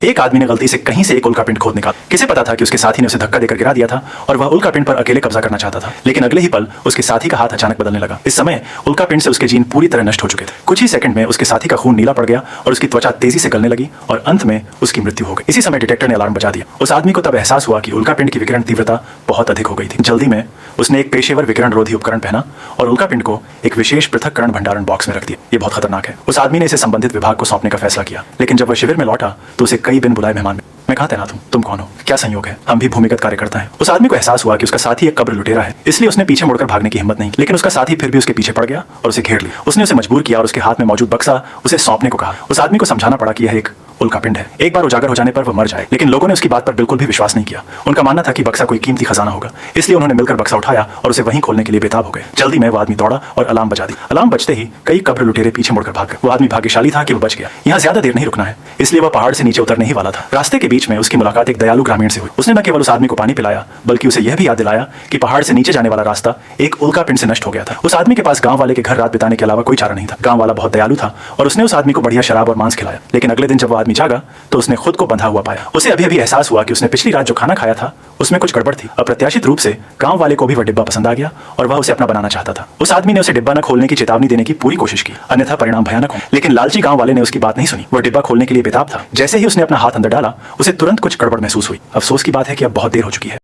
एक आदमी ने गलती से कहीं से एक उल्का पिंड खोद निकाला। किसे पता था कि उसके साथी ने उसे धक्का देकर गिरा दिया था और वह उल्का पिंड पर अकेले कब्जा करना चाहता था। लेकिन अगले ही पल उसके साथी का हाथ अचानक बदलने लगा। इस समय उल्का पिंड से उसके जीन पूरी तरह नष्ट हो चुके थे। कुछ ही सेकंड में उसके साथी का खून नीला पड़ गया और उसकी त्वचा तेजी से गलने लगी और अंत में उसकी मृत्यु हो गई। इसी समय डिटेक्टर ने अलार्म बजा दिया। उस आदमी को तब एहसास हुआ कि उल्का पिंड की विकिरण तीव्रता बहुत अधिक हो गई थी। जल्दी में उसने एक पेशेवर विकिरण रोधी उपकरण पहना और उल्का पिंड को एक विशेष पृथक्करण भंडारण बॉक्स में रख दिया। ये बहुत खतरनाक है। उस आदमी ने इसे संबंधित विभाग को सौंपने का फैसला किया। लेकिन जब वह शिविर में लौटा तो उसे कई बिन बुलाए मेहमान मैं कहाँ तैनात हूँ, तुम कौन हो, क्या संयोग है, हम भी भूमिगत कार्यकर्ता हैं। उस आदमी को एहसास हुआ कि उसका साथी एक कब्र लुटेरा है, इसलिए उसने पीछे मुड़कर भागने की हिम्मत नहीं की। लेकिन उसका साथी फिर भी उसके पीछे पड़ गया और उसे घेर लिया। उसने उसे मजबूर किया और उसके हाथ में मौजूद बक्सा उसे सौंपने को कहा। उस आदमी को समझाना पड़ा कि यह एक उल्का पिंड है, एक बार उजागर हो जाने पर वह मर जाए। लेकिन लोगों ने उसकी बात पर बिल्कुल भी विश्वास नहीं किया। उनका मानना था कि बक्सा कोई कीमती खजाना होगा, इसलिए उन्होंने मिलकर बक्सा उठाया और उसे वहीं खोलने के लिए बेताब हो गए। जल्दी में वो आदमी दौड़ा और अलार्म बजा दी। अलार्म बजते ही कई कब्र लुटेरे पीछे मुड़कर भाग गए। वो आदमी भाग्यशाली था कि वो बच गया। यहाँ ज्यादा देर नहीं रुकना है, इसलिए वह पहाड़ से नीचे उतरने ही वाला था। रास्ते के बीच में उसकी मुलाकात एक दयालु ग्रामीण से हुई। उसने न केवल उस आदमी को पानी पिलाया बल्कि उसे यह भी याद दिलाया कि पहाड़ से नीचे जाने वाला रास्ता एक उल्का पिंड से नष्ट हो गया था। उस आदमी के पास गांव वाले के घर रात बिताने के अलावा कोई चारा नहीं था। गांव वाला बहुत दयालु था और उसने उस आदमी को बढ़िया शराब और मांस खिलाया। लेकिन अगले दिन जब वो आदमी जागा तो उसने खुद को बंधा हुआ पाया। उसे अभी अभी एहसास हुआ कि उसने पिछली रात जो खाना खाया था उसमें कुछ गड़बड़ थी। अप्रत्याशित रूप से गांव वाले को भी वह डिब्बा पसंद आ गया और वह उसे अपना बनाना चाहता था। उस आदमी ने उसे डिब्बा न खोलने की चेतावनी देने की पूरी कोशिश की, अन्यथा परिणाम भयानक हो। लेकिन लालची गांव वाले ने उसकी बात नहीं सुनी। वह डिब्बा खोलने के लिए बेताब था। जैसे ही उसने अपना हाथ अंदर डाला उसे तुरंत कुछ गड़बड़ महसूस हुई। अफसोस की बात है कि अब बहुत देर हो चुकी है।